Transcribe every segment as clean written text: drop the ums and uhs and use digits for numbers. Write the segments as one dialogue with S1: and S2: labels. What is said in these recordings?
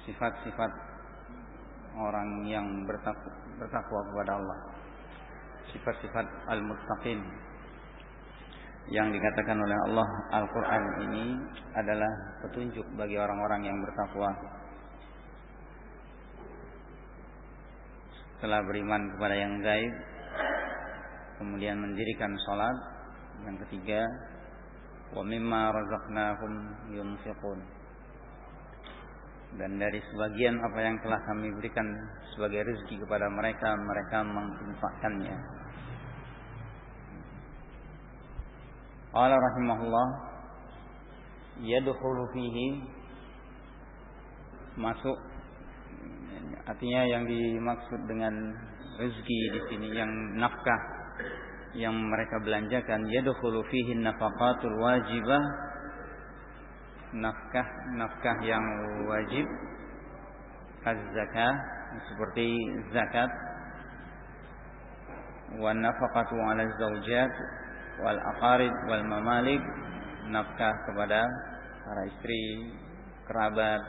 S1: sifat-sifat orang yang bertakwa kepada Allah, sifat-sifat al-muttaqin yang dikatakan oleh Allah. Al-Quran ini adalah petunjuk bagi orang-orang yang bertakwa. Setelah beriman kepada yang gaib, kemudian mendirikan salat. Yang ketiga, wa mimma razaqnahum yunfiqun, dan dari sebagian apa yang telah kami berikan sebagai rezeki kepada mereka, mereka menginfakkannya. Qala rahimahullah, yadkhulu fihi, masuk, artinya yang dimaksud dengan rezeki di sini yang nafkah yang mereka belanjakan, yadkhulu fihi nafaqatul wajibah, nafkah yang wajib, az-zakah seperti zakat, wa nafaqatu 'ala zaujat wal aqarib wal mamalik, nafkah kepada para istri, kerabat,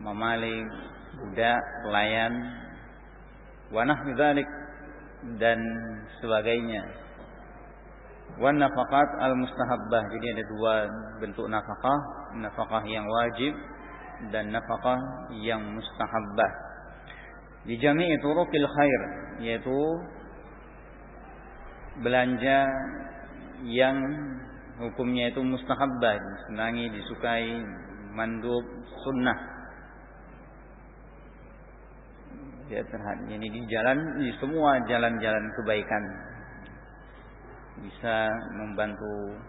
S1: mamalik, budak, pelayan, wa nahwi dzalik, dan sebagainya. Wan nafaqat al-mustahabbah, jadi ada dua bentuk nafkah, nafkah yang wajib dan nafkah yang mustahabbah. Di jami'i turuqil khair, yaitu belanja yang hukumnya itu mustahabbah, disenangi, disukai, mandub, sunnah. Ya, ini di semua jalan-jalan kebaikan bisa membantu.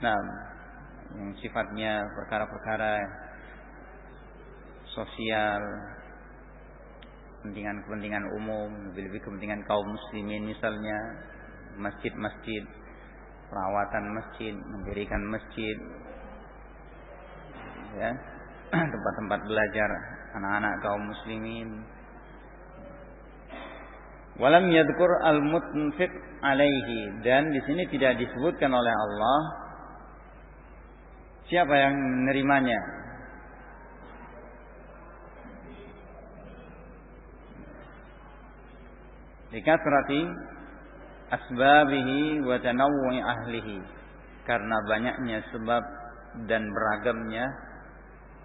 S1: Nah, yang sifatnya perkara-perkara sosial, kepentingan umum, lebih kepentingan kaum muslimin, misalnya masjid-masjid, perawatan masjid, mendirikan masjid, ya, tempat-tempat belajar anak-anak kaum muslimin. Walam yadhkur al-munfiq alaihi, dan di sini tidak disebutkan oleh Allah siapa yang menerimanya. Likathrati asbabihi wa tanawwu'i ahlihi, karena banyaknya sebab dan beragamnya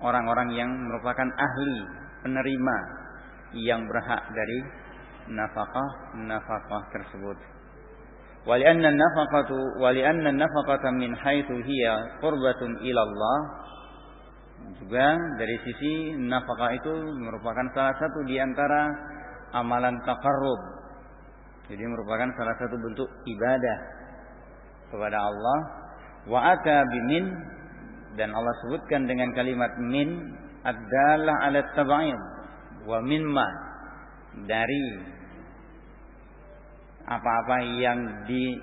S1: orang-orang yang merupakan ahli, penerima yang berhak dari nafkah tersebut. Walianna an-nafaqata min haitsu hiya qurbatun ila Allah, juga dari sisi nafkah itu merupakan salah satu di antara amalan taqarrub. Jadi merupakan salah satu bentuk ibadah kepada Allah. Wa ata bimin, dan Allah sebutkan dengan kalimat min ad-dalah 'ala at-tab'id, wa mimma, dari apa-apa yang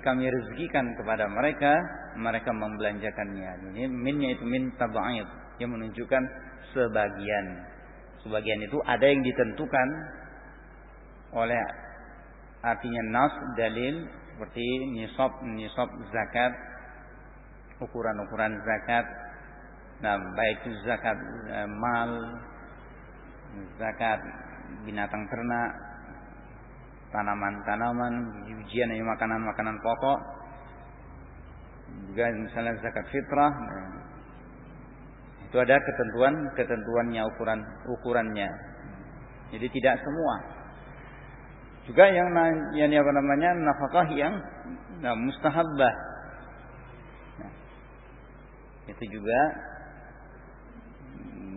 S1: kami rezekikan kepada mereka, mereka membelanjakannya. Ini minnya itu min tab'id, yang menunjukkan sebagian. Sebagian itu ada yang ditentukan oleh, artinya nas, dalil, seperti nisab zakat, ukuran zakat. Nah, baik itu zakat mal, zakat binatang ternak, tanaman-tanaman, biji-bijian, makanan-makanan pokok. Juga misalnya zakat fitrah, itu ada ketentuannya, ukurannya. Jadi tidak semua. Juga yang nafkah yang mustahabbah. Nah, itu juga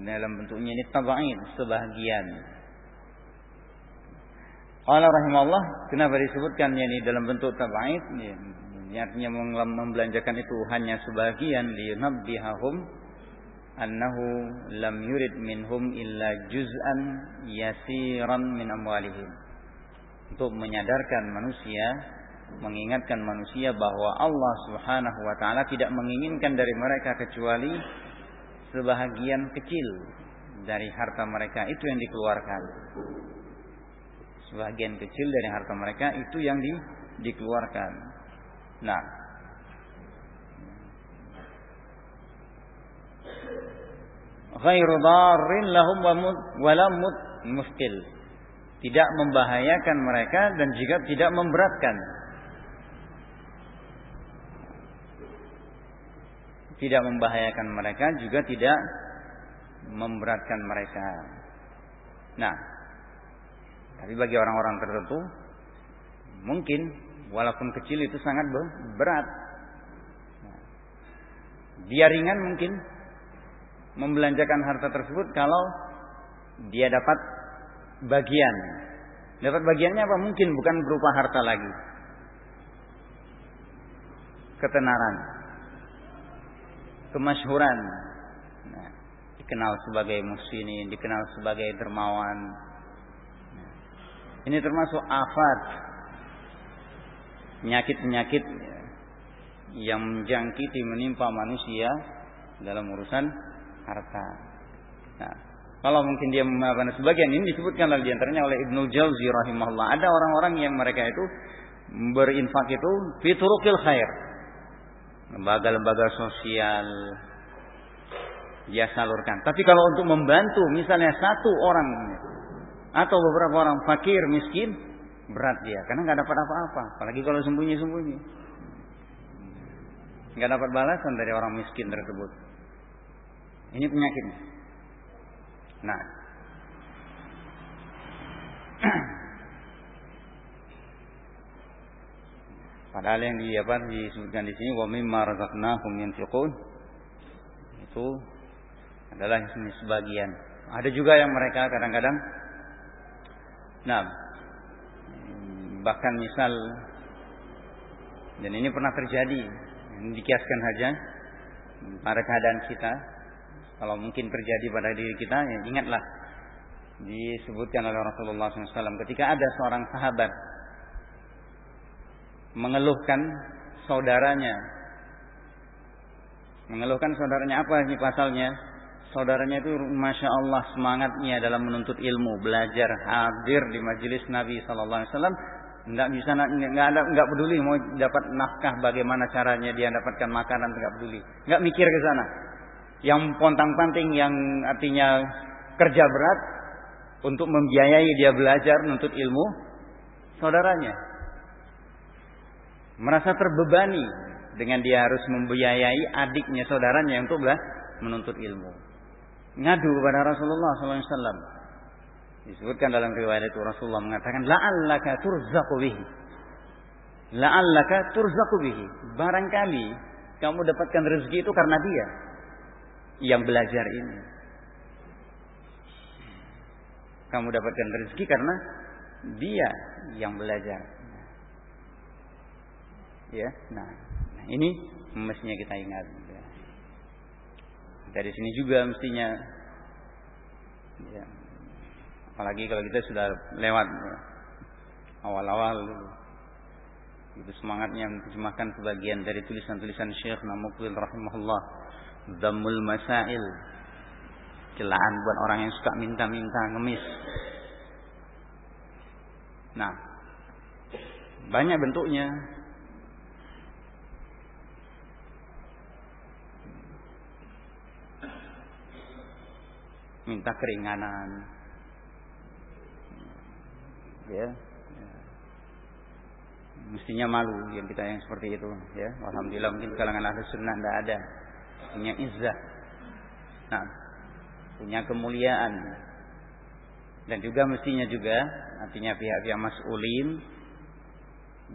S1: dalam bentuknya ini tab'id, sebahagian. Qala rahimahullah, kenapa disebutkan ini dalam bentuk tab'id? Artinya membelanjakan itu hanya sebahagian, liyunabbihahum annahu lam yurid minhum illa juz'an yasiran min amwalihim, untuk menyadarkan manusia, mengingatkan manusia bahwa Allah Subhanahu wa taala tidak menginginkan dari mereka kecuali sebahagian kecil dari harta mereka itu yang dikeluarkan. Sebahagian kecil dari harta mereka itu yang dikeluarkan. Nah, ghairu darrin lahum wa la muskil. Tidak membahayakan mereka dan juga tidak memberatkan. Tidak membahayakan mereka juga tidak memberatkan mereka. Nah, tapi bagi orang-orang tertentu mungkin walaupun kecil itu sangat berat. Dia ringan mungkin membelanjakan harta tersebut kalau dia dapat bagian. Dapat bagiannya apa? Mungkin bukan berupa harta lagi. Ketenaran, kemasyhuran. Nah, dikenal sebagai muhsinin, dikenal sebagai dermawan. Nah, ini termasuk afat, penyakit-penyakit yang menjangkiti menimpa manusia dalam urusan harta. Nah, kalau mungkin dia sebagian ini disebutkan lagi diantaranya oleh Ibnu Jauzi rahimahullah. Ada orang-orang yang mereka itu berinfak itu fi turuqil khair. Lembaga-lembaga sosial dia salurkan. Tapi kalau untuk membantu misalnya satu orang atau beberapa orang fakir miskin, berat dia karena nggak dapat apa-apa. Apalagi kalau sembunyi-sembunyi, nggak dapat balasan dari orang miskin tersebut. Ini penyakitnya. Nah, padahal yang disebutkan di sini wa mimma razaqnahum yunfiqun itu adalah sebagian. Ada juga yang mereka kadang-kadang, nah, bahkan misal, dan ini pernah terjadi, ini dikiaskan saja pada keadaan kita. Kalau mungkin terjadi pada diri kita, ya ingatlah disebutkan oleh Rasulullah SAW ketika ada seorang sahabat mengeluhkan saudaranya. Mengeluhkan saudaranya, apa ini pasalnya? Saudaranya itu masya Allah semangatnya dalam menuntut ilmu, belajar, hadir di majelis Nabi SAW. Nggak peduli mau dapat nafkah, bagaimana caranya dia dapatkan makanan, nggak peduli, nggak mikir ke sana. Yang pontang-panting, yang artinya kerja berat untuk membiayai dia belajar menuntut ilmu saudaranya. Merasa terbebani dengan dia harus membiayai adiknya saudaranya untuk menuntut ilmu. Ngadu kepada Rasulullah SAW. Disebutkan dalam riwayat itu Rasulullah mengatakan la'allaka turzaqu bihi. La'allaka turzaqu bihi. Barangkali kamu dapatkan rezeki itu karena dia yang belajar ini. Kamu dapatkan rezeki karena dia yang belajar. Ya, nah ini mestinya kita ingat. Dari sini juga mestinya, ya, apalagi kalau kita sudah lewat awal-awal, itu semangatnya menerjemahkan sebagian dari tulisan-tulisan Syekh Muqbil rahimahullah, Dhammul Masail, celaan buat orang yang suka minta-minta, ngemis. Nah, banyak bentuknya. Minta keringanan, ya. Mestinya malu yang kita yang seperti itu, ya. Alhamdulillah mungkin kalangan ahli sunnah tidak ada, punya izzah, nah, punya kemuliaan, dan juga mestinya juga artinya pihak-pihak mas'ulin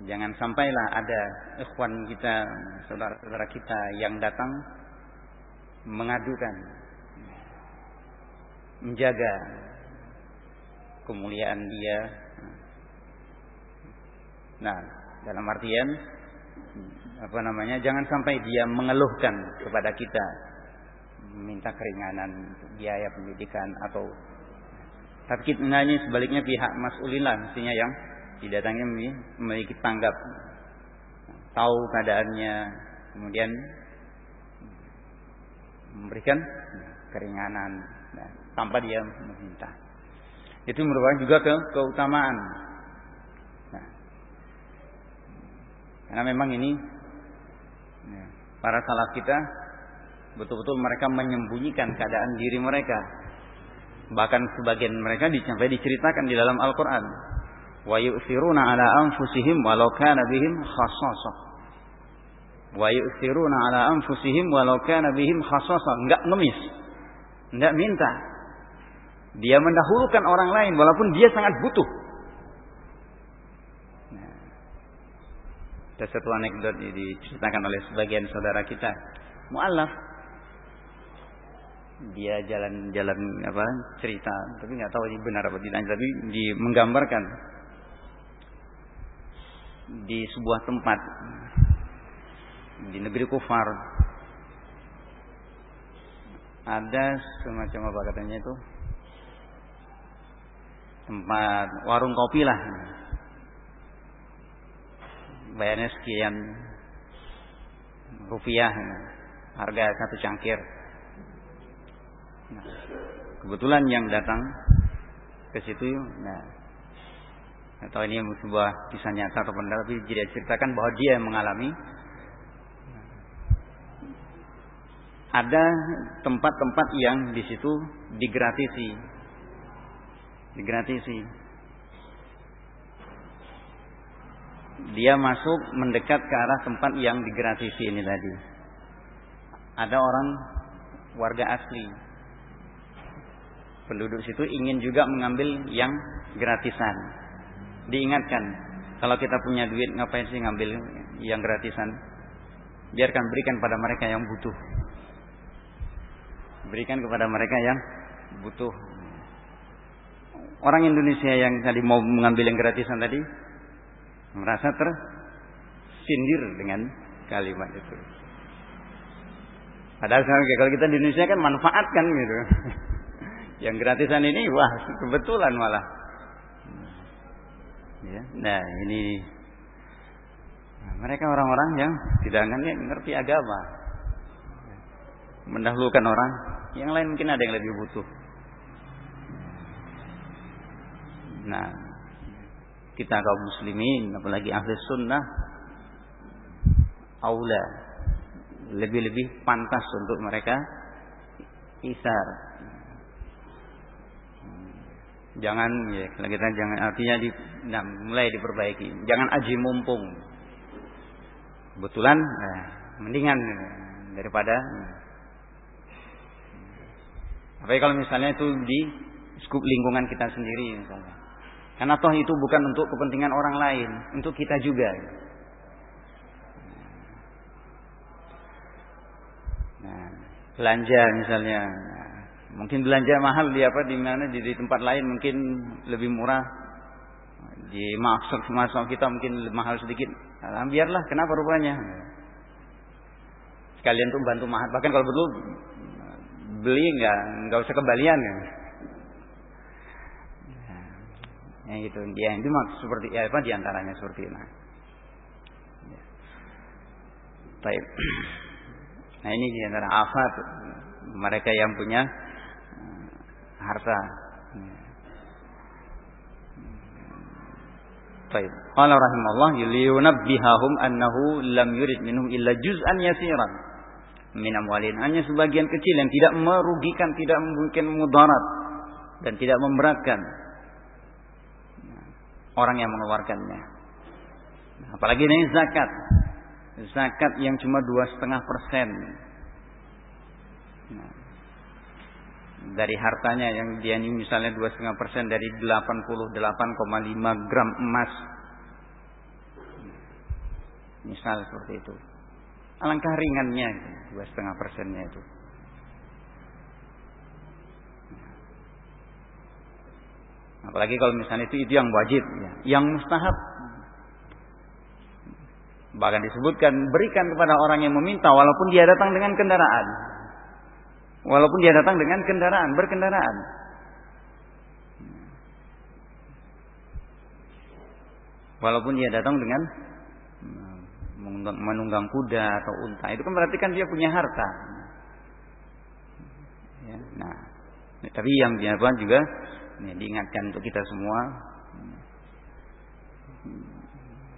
S1: jangan sampailah ada ikhwan kita, saudara-saudara kita yang datang mengadukan, menjaga kemuliaan dia. Nah, dalam artian jangan sampai dia mengeluhkan kepada kita, minta keringanan biaya pendidikan atau, tapi ini sebaliknya pihak mas'ulilah mestinya yang didatangi memiliki tanggap, tahu keadaannya, kemudian memberikan keringanan, nah, tanpa dia meminta. Itu merupakan juga keutamaan. Nah, karena memang ini para salaf kita betul-betul mereka menyembunyikan keadaan diri mereka. Bahkan sebagian mereka sampai diceritakan di dalam Al-Qur'an. Wa yu'thiruna 'ala anfusihim walau kana bihim khassasah. Wa yu'thiruna 'ala anfusihim walau kana bihim khassasah. Enggak ngemis. Enggak minta. Dia mendahulukan orang lain walaupun dia sangat butuh. Nah, ada satu anekdot diceritakan oleh sebagian saudara kita, mu'allaf. Dia jalan-jalan cerita, tapi nggak tahu ini benar apa tidak. Tapi menggambarkan di sebuah tempat di negeri kufar ada semacam apa katanya itu, tempat warung kopi lah, bayarnya sekian rupiah harga satu cangkir. Nah, kebetulan yang datang ke situ, atau ini sebuah kisah nyata atau benar, tapi dia ceritakan bahwa dia yang mengalami. Ada tempat-tempat yang di situ digratisi. Dia masuk mendekat ke arah tempat yang digratisi ini tadi. Ada orang warga asli, penduduk situ ingin juga mengambil yang gratisan. Diingatkan, kalau kita punya duit ngapain sih ngambil yang gratisan? Biarkan, berikan pada mereka yang butuh. Berikan kepada mereka yang butuh. Orang Indonesia yang tadi mau mengambil yang gratisan tadi merasa tersindir dengan kalimat itu. Padahal kalau kita di Indonesia kan manfaatkan gitu. Yang gratisan ini wah kebetulan malah. Ya, nah ini mereka orang-orang yang tidak ngerti agama, mendahulukan orang yang lain, mungkin ada yang lebih butuh. Nah, kita kaum muslimin, apalagi ahli sunnah, aula, lebih-lebih pantas untuk mereka isar. Jangan, ya, kalau kita jangan, artinya mulai diperbaiki. Jangan aji mumpung. Kebetulan, mendingan daripada. Apalagi kalau misalnya itu di skup lingkungan kita sendiri, misalnya. Karena toh itu bukan untuk kepentingan orang lain, untuk kita juga. Nah, belanja misalnya. Mungkin belanja mahal di mana di tempat lain mungkin lebih murah. Di masuk kita mungkin mahal sedikit. Nah, biarlah, kenapa rupanya? Sekalian tuh bantu mahal. Bahkan kalau perlu beli nggak usah kembalian ya. Nah, gitu. Dia itu seperti di antaranya seperti itu. Baik. Nah, ini di antara afat mereka yang punya harta. Baik. Qala rahimahullah liyunabbihahum annahu lam yurid minhum illa juz'an yasiran min amwalin. Hanya sebagian kecil yang tidak merugikan, tidak membuat mudarat dan tidak memberatkan orang yang mengeluarkannya. Apalagi ini zakat. Zakat yang cuma 2,5%. Dari hartanya yang dia ini misalnya 2,5% dari 88,5 gram emas. Misal seperti itu. Alangkah ringannya 2,5%-nya itu. Apalagi kalau misalnya itu yang wajib, ya. Yang mustahab. Bahkan disebutkan berikan kepada orang yang meminta walaupun dia datang dengan kendaraan. Walaupun dia datang dengan berkendaraan. Walaupun dia datang dengan menunggang kuda atau unta, itu kan berarti kan dia punya harta. Ya, nah, tapi yang dia juga diingatkan untuk kita semua,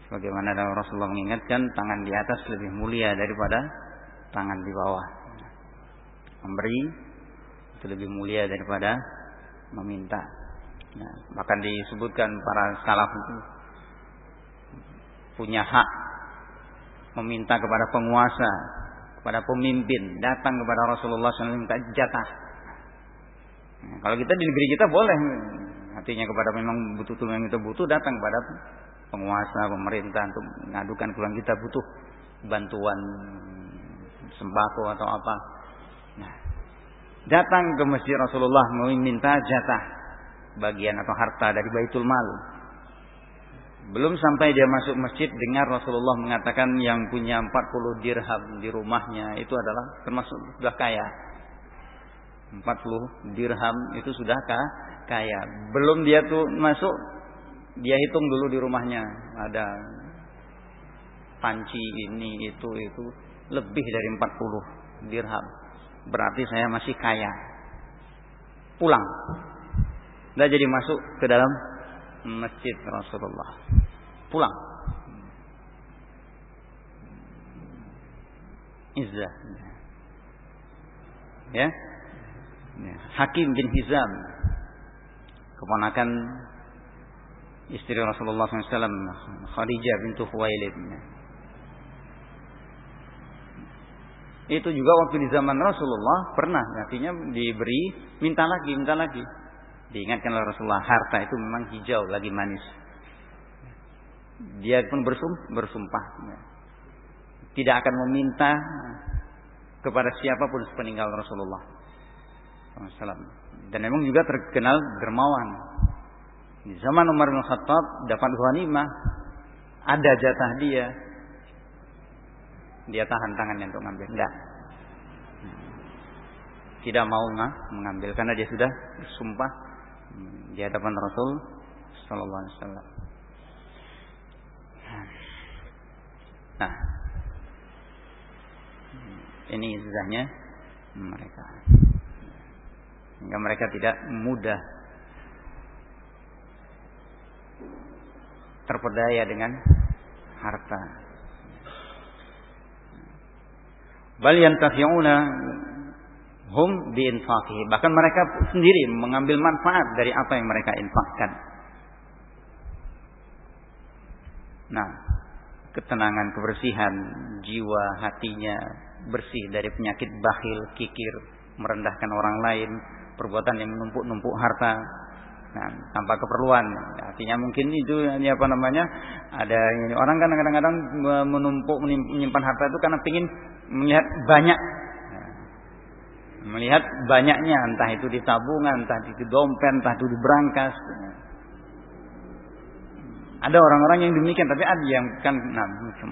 S1: sebagaimana Rasulullah mengingatkan, tangan di atas lebih mulia daripada tangan di bawah. Memberi itu lebih mulia daripada meminta. Nah, bahkan disebutkan para salaf itu punya hak meminta kepada penguasa, kepada pemimpin, datang kepada Rasulullah SAW minta jatah. Nah, kalau kita di negeri kita boleh, artinya kepada memang butuh yang kita butuh, datang kepada penguasa, pemerintah untuk mengadukan keluhan kita butuh bantuan sembako atau apa. Nah, datang ke masjid Rasulullah meminta jatah bagian atau harta dari Baitul Mal. Belum sampai dia masuk masjid, dengar Rasulullah mengatakan yang punya 40 dirham di rumahnya itu adalah termasuk sudah kaya. 40 dirham itu sudah kaya. Belum dia tuh masuk, dia hitung dulu di rumahnya ada panci ini itu lebih dari 40 dirham. Berarti saya masih kaya. Pulang. Dah jadi masuk ke dalam masjid Rasulullah. Pulang. Izzah. Ya. Hakim bin Hizam, keponakan istri Rasulullah SAW, Khadijah bintu Khuwailid. Itu juga waktu di zaman Rasulullah pernah, artinya diberi, minta lagi. Diingatkan oleh Rasulullah, harta itu memang hijau lagi manis. Dia pun bersumpah tidak akan meminta kepada siapapun sepeninggal Rasulullah SAW. Dan memang juga terkenal dermawan. Di zaman Umar bin Khattab dapat ghanimah, ada jatah dia. Dia tahan tangannya untuk mengambil. Tidak mau mengambil karena dia sudah bersumpah di hadapan Rasul sallallahu alaihi wasallam. Nah, ini izzahnya mereka. Sehingga mereka tidak mudah terpedaya dengan harta. Bal yantafi'una hum biinfaqihi. Bahkan mereka sendiri mengambil manfaat dari apa yang mereka infakkan. Nah, ketenangan, kebersihan jiwa, hatinya bersih dari penyakit bakhil, kikir, merendahkan orang lain, perbuatan yang menumpuk-numpuk harta. Nah, tanpa keperluan. Artinya mungkin itu apa namanya? Ada ini orang kan kadang-kadang menumpuk menyimpan harta itu karena ingin melihat banyak. Melihat banyaknya, entah itu di tabungan, entah di dompet, entah itu di brankas. Ada orang-orang yang demikian, tapi ada yang kan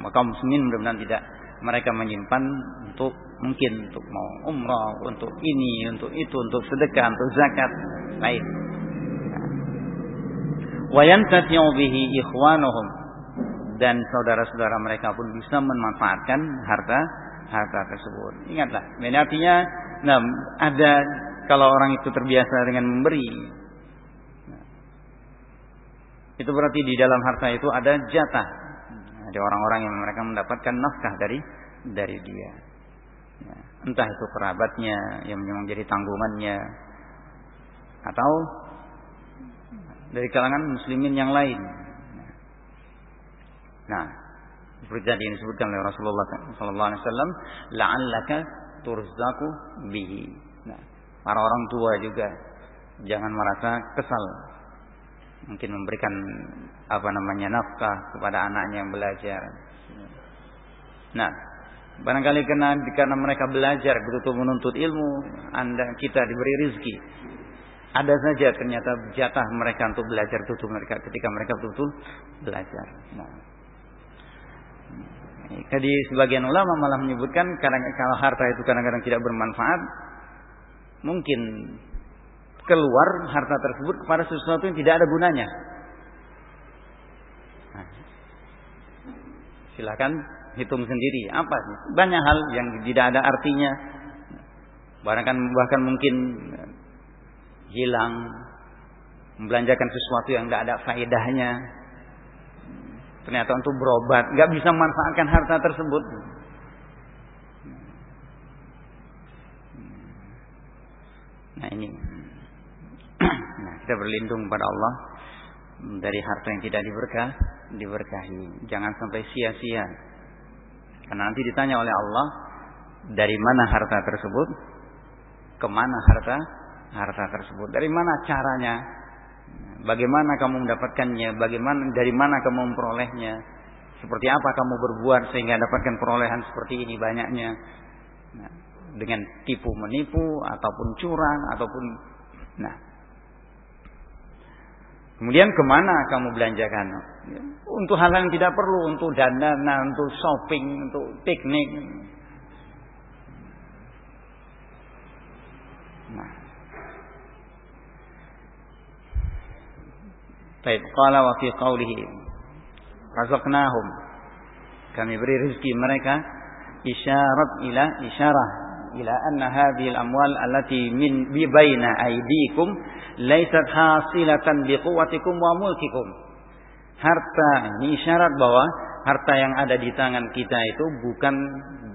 S1: kaum muslimin mudah-mudahan tidak. Mereka menyimpan untuk mungkin untuk mau umrah, untuk ini, untuk itu, untuk sedekah, untuk zakat, lain. Wa yantafi'u bihi ikhwanuhum, dan saudara-saudara mereka pun bisa memanfaatkan harta tersebut. Ingatlah, ini artinya ada kalau orang itu terbiasa dengan memberi. Itu berarti di dalam harta itu ada jatah. Ada orang-orang yang mereka mendapatkan nafkah dari dia. Entah itu kerabatnya yang menjadi tanggungannya, atau dari kalangan muslimin yang lain. Nah, seperti tadi yang disebutkan oleh Rasulullah sallallahu alaihi wasallam, la'allaka turzaqu bihi. Nah, para orang tua juga jangan merasa kesal mungkin memberikan nafkah kepada anaknya yang belajar. Nah, barangkali karena mereka belajar betul-betul menuntut ilmu, kita diberi rezeki. Ada saja ternyata jatah mereka untuk belajar itu mereka ketika mereka betul-betul belajar. Nah, jadi sebagian ulama malah menyebutkan kalau harta itu kadang-kadang tidak bermanfaat, mungkin keluar harta tersebut kepada sesuatu yang tidak ada gunanya. Nah, silakan hitung sendiri apa sih? Banyak hal yang tidak ada artinya. Bahkan mungkin hilang, membelanjakan sesuatu yang tidak ada faedahnya. Ternyata untuk berobat, nggak bisa memanfaatkan harta tersebut. Nah ini. Nah, kita berlindung pada Allah dari harta yang tidak diberkahi. Jangan sampai sia-sia. Karena nanti ditanya oleh Allah, dari mana harta tersebut? Kemana harta tersebut? Dari mana caranya? Bagaimana kamu mendapatkannya? Dari mana kamu memperolehnya? Seperti apa kamu berbuat sehingga dapatkan perolehan seperti ini banyaknya? Nah, dengan tipu menipu ataupun curang ataupun kemudian kemana kamu belanjakan? Untuk hal yang tidak perlu, untuk dana, untuk shopping, untuk piknik. Baik, qala wa fi qawlihi razaqnahum, kami beri rezeki mereka, isyarah ila anna hadhihi al-amwal allati min baina aydikum laysat hasilatan biquwwatikum wa mulkikum. Harta ini isyarat bahwa harta yang ada di tangan kita itu bukan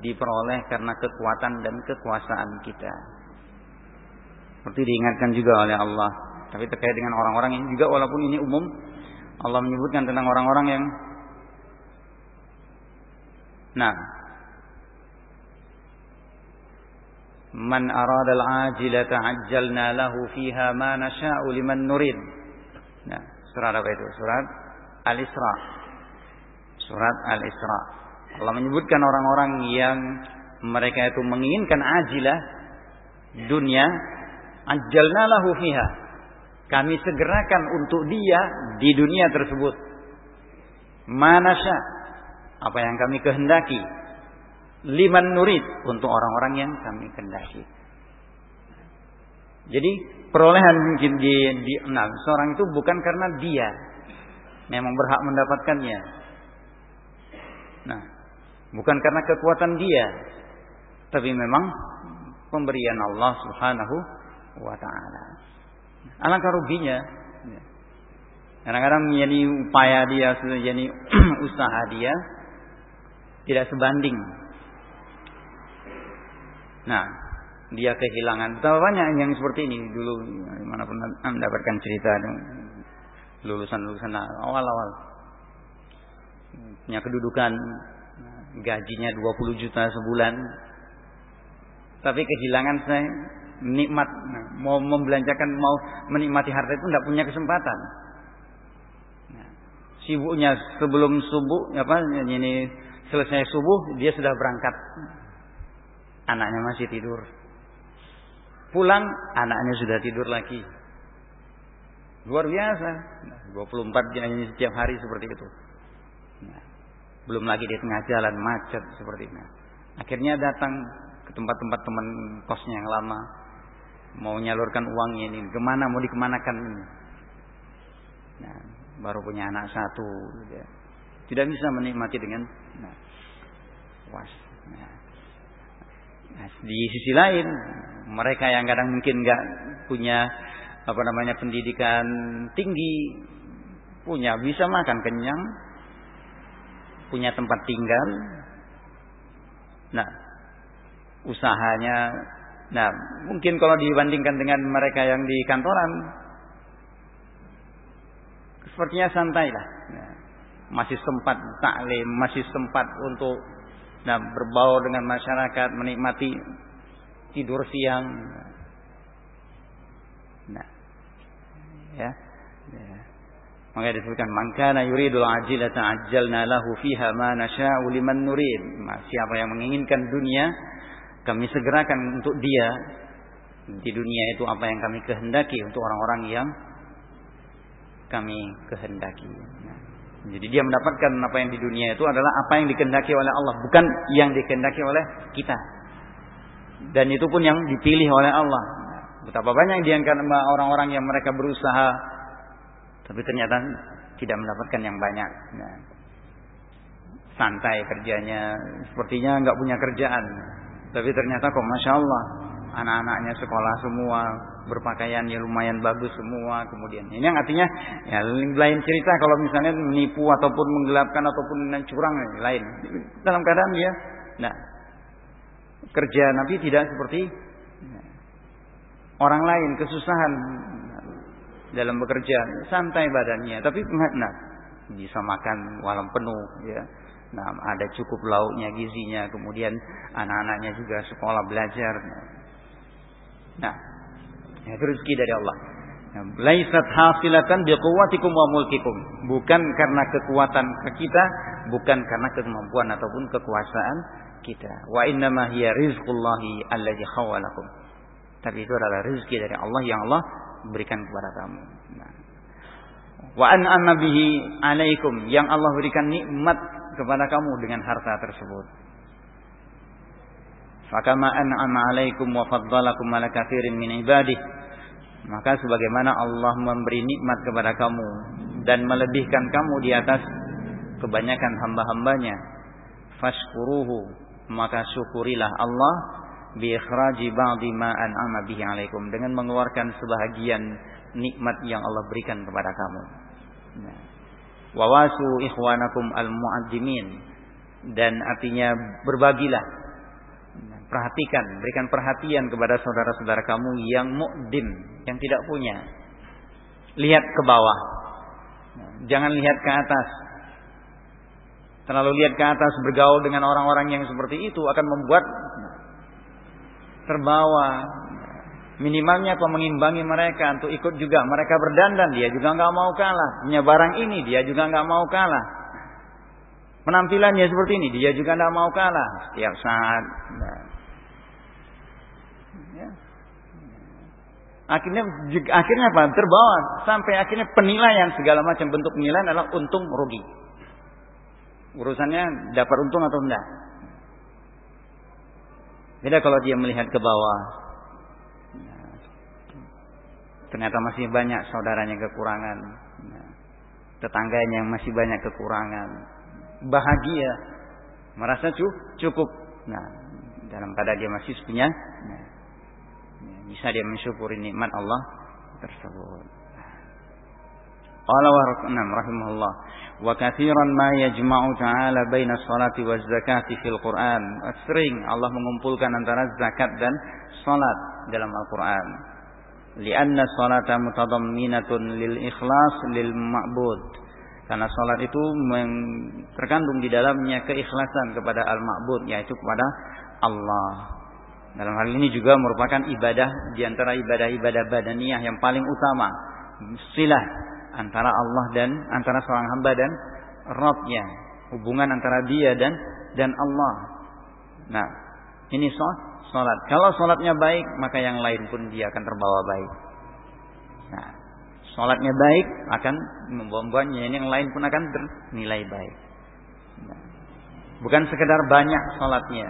S1: diperoleh karena kekuatan dan kekuasaan kita. Seperti diingatkan juga oleh Allah. Tapi terkait dengan orang-orang ini juga, walaupun ini umum, Allah menyebutkan tentang orang-orang yang man arada al-ajilata ajjalna lahu fiha ma nasha'u liman nurid. Nah, surat apa itu? Surat Al-Isra. Surat Al-Isra. Allah menyebutkan orang-orang yang mereka itu menginginkan ajilah dunia, ajjalna lahu fiha. Kami segerakan untuk dia di dunia tersebut. Manasya, apa yang kami kehendaki. Liman nurid, untuk orang-orang yang kami kehendaki. Jadi perolehan mungkin di seorang itu bukan karena dia memang berhak mendapatkannya. Nah, bukan karena kekuatan dia, tapi memang pemberian Allah Subhanahu wa ta'ala. Alangkah ruginya. Kadang-kadang menjadi upaya dia, jadi usaha dia tidak sebanding. Nah, dia kehilangan. Betapa banyak yang seperti ini dulu, mana pernah mendapatkan cerita lulusan awal-awal punya kedudukan, gajinya 20 juta sebulan, tapi kehilangan nikmat, mau membelanjakan, mau menikmati harta itu tidak punya kesempatan. Sibuknya sebelum subuh, ini selesai subuh dia sudah berangkat, anaknya masih tidur. Pulang anaknya sudah tidur lagi. Luar biasa. 24 jam setiap hari seperti itu. Belum lagi di tengah jalan macet seperti itu. Akhirnya datang ke tempat-tempat teman kosnya yang lama, mau menyalurkan uangnya ini, kemana, mau dikemanakan ini. Nah, baru punya anak satu, tidak bisa menikmati dengan puas. Nah, di sisi lain, mereka yang kadang mungkin nggak punya pendidikan tinggi, bisa makan kenyang, punya tempat tinggal. Nah, usahanya, mungkin kalau dibandingkan dengan mereka yang di kantoran, sepertinya santai lah. Masih sempat taklim, masih sempat untuk berbaur dengan masyarakat, menikmati tidur siang. Maka disebutkan, man kana yuridul ajilata ajjalna lahu fiha ma nasha'u liman nurid. Siapa yang menginginkan dunia, kami segerakan untuk dia di dunia itu apa yang kami kehendaki untuk orang-orang yang kami kehendaki. Jadi dia mendapatkan apa yang di dunia itu adalah apa yang dikehendaki oleh Allah, bukan yang dikehendaki oleh kita. Dan itu pun yang dipilih oleh Allah. Betapa banyak di antara orang-orang yang mereka berusaha, tapi ternyata tidak mendapatkan yang banyak. Santai kerjanya, sepertinya nggak punya kerjaan. Tapi ternyata kok Masya Allah, anak-anaknya sekolah semua, berpakaiannya lumayan bagus semua. Kemudian ini yang artinya, lain cerita kalau misalnya menipu ataupun menggelapkan ataupun curang, lain. Dalam keadaan dia, kerja Nabi tidak seperti orang lain kesusahan dalam bekerja, santai badannya, tapi bisa makan malam penuh, ya. Nah, ada cukup lauknya, gizinya, kemudian anak-anaknya juga sekolah belajar. Nah, itu rezeki dari Allah. Laisat hasilatan biquwwatikum wa mulkikum. Bukan karena kekuatan kita, bukan karena kemampuan ataupun kekuasaan kita. Wa innama hiya rizqullahi allazi khawalakum. Tapi itu adalah rezeki dari Allah yang Allah berikan kepada kamu. Nah. Wa an'ama bihi 'alaikum, yang Allah berikan nikmat kepada kamu dengan harta tersebut. Fakama an'ama 'alaikum wa faddalakum 'ala katsirin min ibadihi, maka sebagaimana Allah memberi nikmat kepada kamu dan melebihkan kamu di atas kebanyakan hamba-hambanya, fashkuruhu, maka syukurilah Allah bi ikhraji ba'di ma an'ama bihi 'alaikum, dengan mengeluarkan sebahagian nikmat yang Allah berikan kepada kamu. Nah, wawasu ikhwanakum al-mu'addimin, dan artinya berbagilah, perhatikan, berikan perhatian kepada saudara-saudara kamu yang mu'dim, yang tidak punya. Lihat ke bawah, jangan lihat ke atas. Terlalu lihat ke atas, bergaul dengan orang-orang yang seperti itu akan membuat terbawa. Minimalnya apa, mengimbangi mereka untuk ikut juga. Mereka berdandan, dia juga nggak mau kalah. Punya barang ini, dia juga nggak mau kalah. Penampilannya seperti ini, dia juga nggak mau kalah. Setiap saat. Nah. Ya. Akhirnya apa? Terbawa sampai akhirnya penilaian, segala macam bentuk penilaian adalah untung rugi. Urusannya dapat untung atau enggak. Beda kalau dia melihat ke bawah. Ternyata masih banyak saudaranya kekurangan, tetangganya yang masih banyak kekurangan. Bahagia, merasa cukup. Nah, dalam keadaan dia masih punya, bisa dia mensyukuri nikmat Allah tersebut. Qala rahimahullah, wa katsiran ma yajma'u ta'ala baina sholati waz zakati fil Qur'an. Sering Allah mengumpulkan antara zakat dan salat dalam Al-Qur'an. Lianna salata mutadamminatun lil ikhlas lil ma'bud. Karena salat itu terkandung di dalamnya keikhlasan kepada al-ma'bud, yaitu kepada Allah. Dalam hal ini juga merupakan ibadah di antara ibadah-ibadah badaniyah yang paling utama. Silah antara Allah dan antara seorang hamba dan Rabb-nya. Hubungan antara dia dan Allah. Nah, ini salat. Kalau salatnya baik, maka yang lain pun dia akan terbawa baik. Nah, salatnya baik akan membuatnya yang lain pun akan ternilai baik. Nah, bukan sekedar banyak salatnya.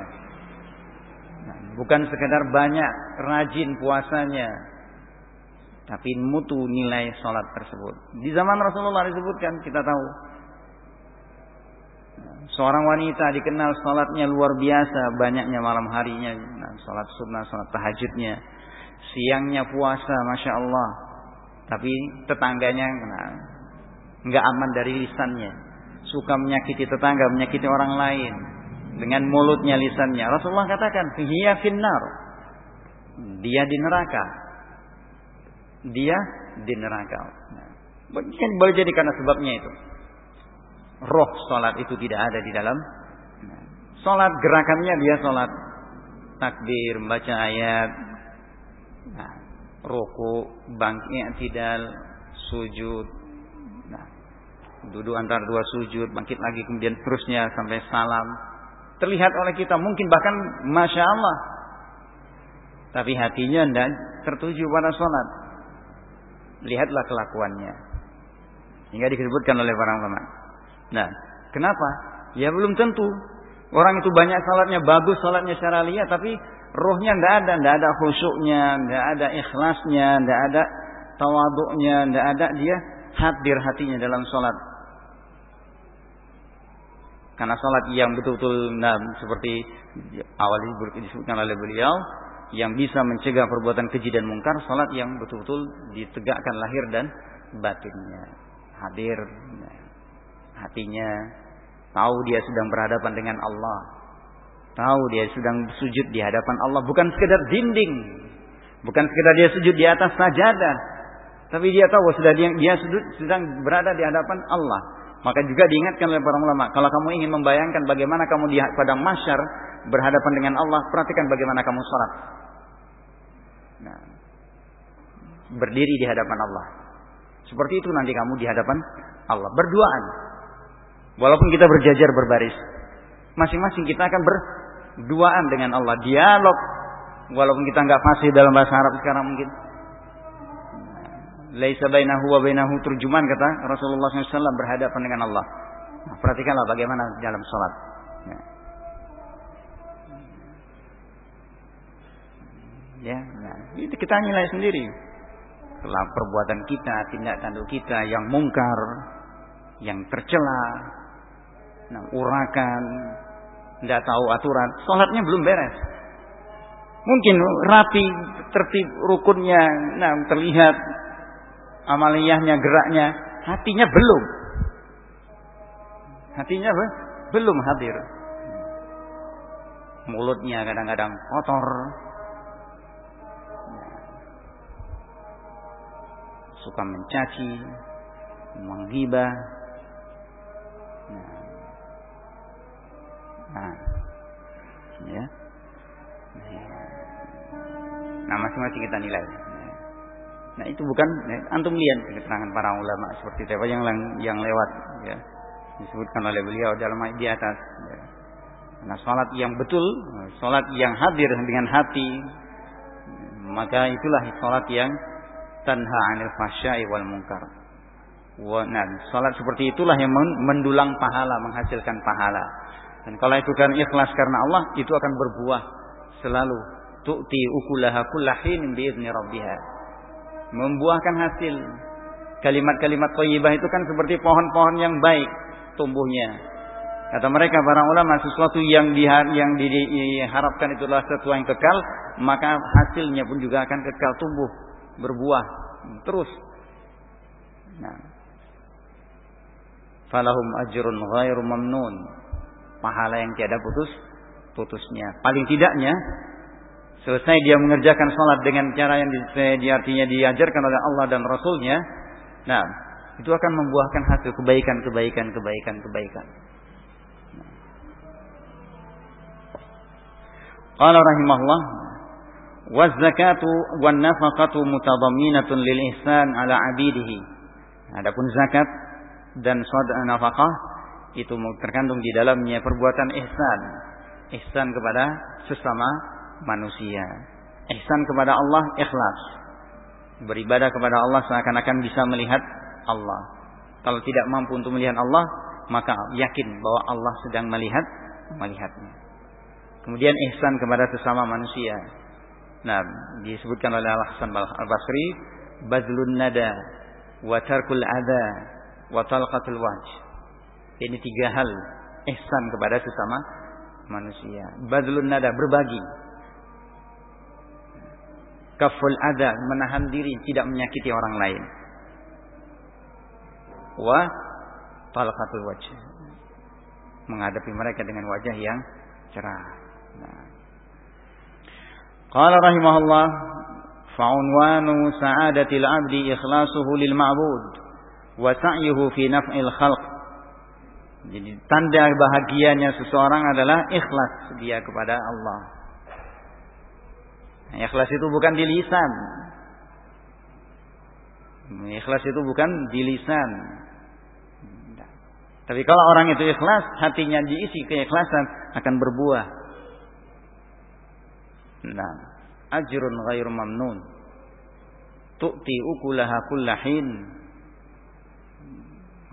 S1: Nah, bukan sekedar banyak rajin puasanya, tapi mutu nilai salat tersebut. Di zaman Rasulullah disebutkan, kita tahu. Seorang wanita dikenal salatnya luar biasa, banyaknya malam harinya, salat sunnah, salat tahajudnya, siangnya puasa, masya Allah. Tapi tetangganya nggak aman dari lisannya, suka menyakiti tetangga, menyakiti orang lain dengan mulutnya, lisannya. Rasulullah katakan, hiya finnar, dia di neraka, dia di neraka. Boleh jadi karena sebabnya itu. Roh salat itu tidak ada di dalam salat. Gerakannya dia salat, takbir, membaca ayat, ruku, bangkit, i'tidal, sujud, duduk antara dua sujud, bangkit lagi, kemudian terusnya sampai salam. Terlihat oleh kita mungkin bahkan masya Allah, tapi hatinya tidak tertuju pada salat. Lihatlah kelakuannya, hingga disebutkan oleh para ulama. Nah, kenapa? Ya belum tentu. Orang itu banyak salatnya, bagus salatnya secara lihat, tapi rohnya tidak ada khusyuknya, tidak ada ikhlasnya, tidak ada tawaduknya, tidak ada dia hadir hatinya dalam salat. Karena salat yang betul-betul seperti awal disebutkan oleh beliau, yang bisa mencegah perbuatan keji dan mungkar, salat yang betul-betul ditegakkan lahir dan batinnya, hadir hatinya, tahu dia sedang berhadapan dengan Allah, tahu dia sedang sujud di hadapan Allah, bukan sekedar dinding, Bukan sekedar dia sujud di atas sajadah, tapi dia tahu dia sujud sedang berada di hadapan Allah. Maka juga diingatkan oleh para ulama, kalau kamu ingin membayangkan bagaimana kamu di padang mahsyar berhadapan dengan Allah, perhatikan bagaimana kamu salat. Nah, berdiri di hadapan Allah. Seperti itu nanti kamu di hadapan Allah, berduaan. Walaupun kita berjajar berbaris, masing-masing kita akan berduaan dengan Allah, dialog. Walaupun kita enggak fasih dalam bahasa Arab sekarang mungkin. Laisa bainahu wa bainahu turjuman, kata Rasulullah SAW, berhadapan dengan Allah. Nah, perhatikanlah bagaimana dalam salat. Ya, nah, itu kita nilai sendiri. Setelah perbuatan kita, tindak tanduk kita yang mungkar, yang tercela, nah, urakan, tidak tahu aturan, salatnya belum beres. Mungkin rapi, tertib rukunnya, nah, terlihat amaliyahnya, geraknya, hatinya belum. Hatinya belum hadir. Mulutnya kadang-kadang kotor. Suka mencaci, menggibah. Nah, ya. Nah, masing-masing kita nilai. Nah, itu bukan, antum lihat keterangan para ulama seperti itu yang lewat, ya, disebutkan oleh beliau dalam ayat di atas. Ya. Nah, salat yang betul, salat yang hadir dengan hati, maka itulah salat yang tanha 'anil fahsya'i wal munkar. Nah, salat seperti itulah yang mendulang pahala, menghasilkan pahala. Dan kalau itu kan ikhlas karena Allah, itu akan berbuah selalu. Tu'ti ukulaha kullahin bi'izni rabbiha. Membuahkan hasil. Kalimat-kalimat thayyibah itu kan seperti pohon-pohon yang baik tumbuhnya. Kata mereka para ulama, sesuatu yang diharapkan itulah sesuatu yang kekal, maka hasilnya pun juga akan kekal, tumbuh, berbuah terus. Nah, falahum ajrun ghairu mamnun. Pahala yang tiada putusnya. Paling tidaknya selesai dia mengerjakan salat dengan cara yang artinya diajarkan oleh Allah dan Rasulnya, nah, itu akan membuahkan hasil kebaikan. Qala rahimahullah, waz zakatu wan nafaqatu mutadamminatun lil ihsan ala 'abidihi. Adapun zakat dan nafaqah itu terkandung di dalamnya perbuatan ihsan kepada sesama manusia. Ihsan kepada Allah, ikhlas. Beribadah kepada Allah seakan-akan bisa melihat Allah. Kalau tidak mampu untuk melihat Allah, maka yakin bahwa Allah sedang melihatnya. Kemudian ihsan kepada sesama manusia. Nah, disebutkan oleh Al-Hasan Al-Basri, bazlun nada wa tarkul adha wa talqatul wajh. Ini 3 hal ihsan kepada sesama manusia. Bazlun nada, berbagi. Kaful adha, menahan diri, tidak menyakiti orang lain. Wa talqatul wajh, menghadapi mereka dengan wajah yang cerah. Nah. Qala rahimahullah, fa'unwanu sa'adatil 'abdi ikhlasuhu lil ma'bud wa sa'yuhu fi naf'il khalq. Jadi tanda bahagianya seseorang adalah ikhlas dia kepada Allah. Ikhlas itu bukan di lisan. Ikhlas itu bukan di lisan. Tapi kalau orang itu ikhlas, hatinya diisi keikhlasan, akan berbuah. Nah, ajrun ghairu mamnun. Tu'ti ukulaha kullahin.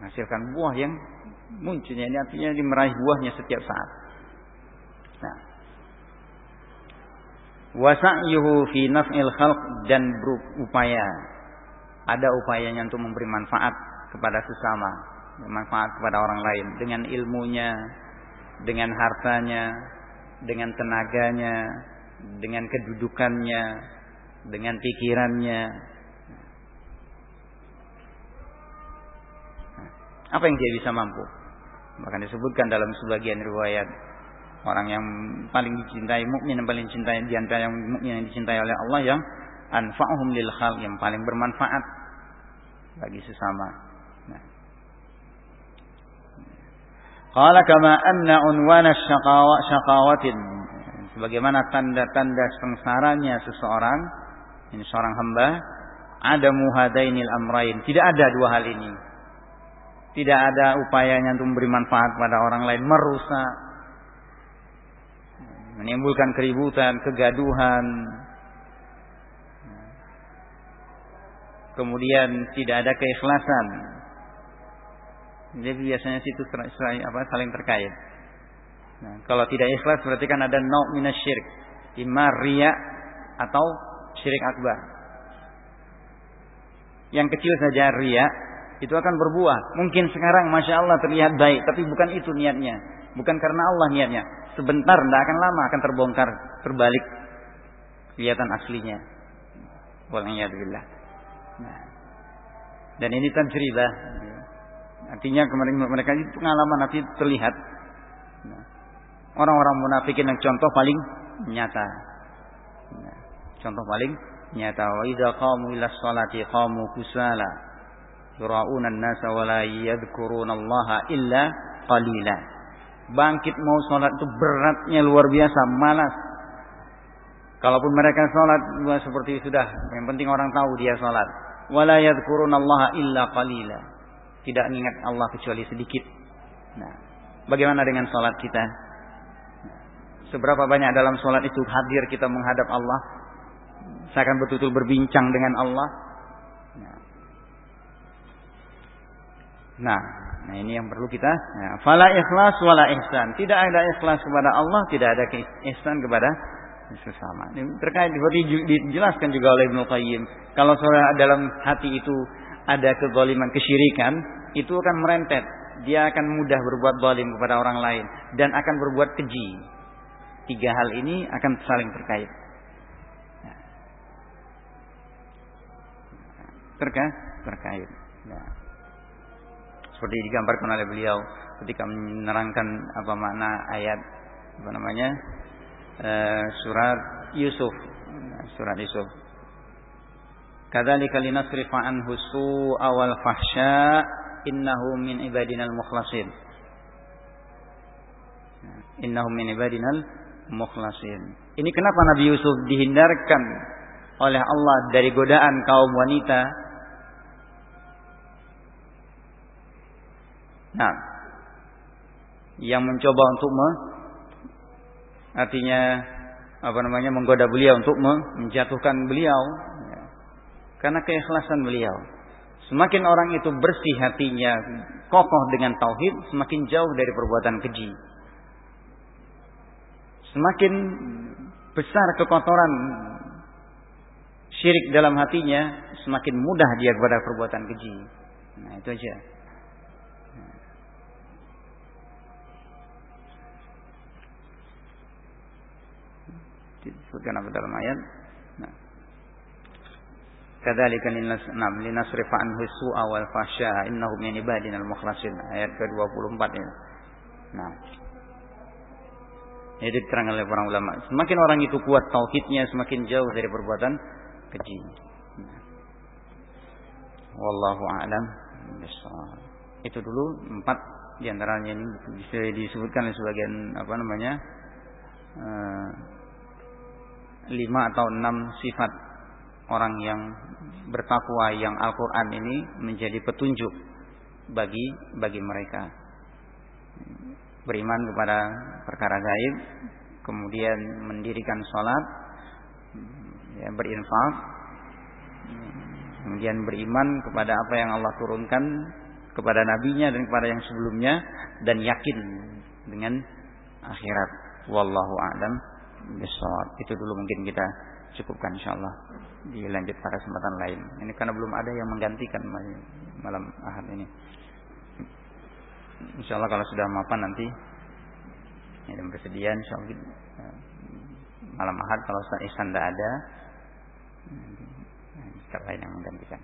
S1: Menghasilkan buah yang munculnya, ini artinya dimeraih buahnya setiap saat. Nah, wasa'yuhu fi naf'il khalq, dan berupaya, ada upayanya untuk memberi manfaat kepada sesama, manfaat kepada orang lain dengan ilmunya, dengan hartanya, dengan tenaganya, dengan kedudukannya, dengan pikirannya. Apa yang dia bisa mampu? Bahkan disebutkan dalam sebagian riwayat, orang yang paling dicintai mukmin, yang paling dicintai di antara yang mukmin yang dicintai oleh Allah, yang anfa'uhum lil khalq, yang paling bermanfaat bagi sesama. Nah. Qala kama anna unwana syaqawatin, sebagaimana tanda-tanda sengsaranya seseorang, ini seorang hamba, ada muhadainil amrain, tidak ada dua hal ini. Tidak ada upayanya untuk memberi manfaat pada orang lain, merusak, menimbulkan keributan, kegaduhan. Kemudian tidak ada keikhlasan. Jadi biasanya situ saling terkait. Nah, kalau tidak ikhlas berarti kan ada nau' minasyirik, imma riya atau syirik akbar. Yang kecil saja riya itu akan berbuah. Mungkin sekarang masya Allah terlihat baik, tapi bukan itu niatnya, bukan karena Allah niatnya. Sebentar, tidak akan lama akan terbongkar, terbalik kelihatan aslinya. Waliyadzubillah. Nah, dan ini tajribah. Artinya kemarin mereka itu pengalaman nanti terlihat. Nah, orang-orang munafikin yang contoh paling nyata. Nah, contoh paling nyata. Wa idza qamu ila sholati qamu kusala yura'una an-nasa wa la yadhkurunallaha illa qalila. Bangkit mau sholat itu beratnya luar biasa, malas. Kalaupun mereka sholat seperti sudah, yang penting orang tahu dia sholat. Wa la yadhkurunallaha illa qalila. Tidak ingat Allah kecuali sedikit. Nah, bagaimana dengan sholat kita? Seberapa banyak dalam sholat itu hadir kita menghadap Allah, seakan betul-betul berbincang dengan Allah. Nah, ini yang perlu kita. Fala ikhlas wala ihsan. Tidak ada ikhlas kepada Allah, tidak ada ihsan kepada sesama. Ini terkait dijelaskan juga oleh Ibnu Qayyim. Kalau dalam hati itu ada kezaliman, kesyirikan, itu akan merentet. Dia akan mudah berbuat zalim kepada orang lain dan akan berbuat keji. Tiga hal ini akan saling terkait. Terkait. Nah, seperti digambarkan oleh beliau ketika menerangkan apa makna ayat surat Yusuf. Kadzalika linasrifa anhu su'a wal fahsya innahu min ibadinal mukhlasin. Ini kenapa Nabi Yusuf dihindarkan oleh Allah dari godaan kaum wanita? Nah, yang mencoba untuk menggoda beliau untuk menjatuhkan beliau, karena keikhlasan beliau. Semakin orang itu bersih hatinya, kokoh dengan tauhid, semakin jauh dari perbuatan keji. Semakin besar kekotoran syirik dalam hatinya, semakin mudah dia kepada perbuatan keji. Nah, itu aja. Disebutkan apa dalam ayat? Nah, kadzalika linasrifa anhu su'a wal fahsya innahu min ibadinal mukhlasin, ayat ke-24 ini. Nah, ini diterangkan oleh para ulama. Semakin orang itu kuat tauhidnya, semakin jauh dari perbuatan keji. Nah, wallahu a'lam bishawab. Itu dulu 4 di antaranya ini bisa disebutkan oleh sebagian 5 atau 6 sifat orang yang bertakwa yang Al-Quran ini menjadi petunjuk bagi mereka. Beriman kepada perkara gaib, kemudian mendirikan sholat, berinfak, kemudian beriman kepada apa yang Allah turunkan kepada nabinya dan kepada yang sebelumnya, dan yakin dengan akhirat. Wallahu a'lam bishawab. Itu dulu mungkin kita cukupkan, insyaallah dilanjut pada kesempatan lain. Ini karena belum ada yang menggantikan malam Ahad ini. Insyaallah kalau sudah mapan nanti dan bersedia, insyaallah malam Ahad kalau Ihsan tidak ada, lain yang menggantikan.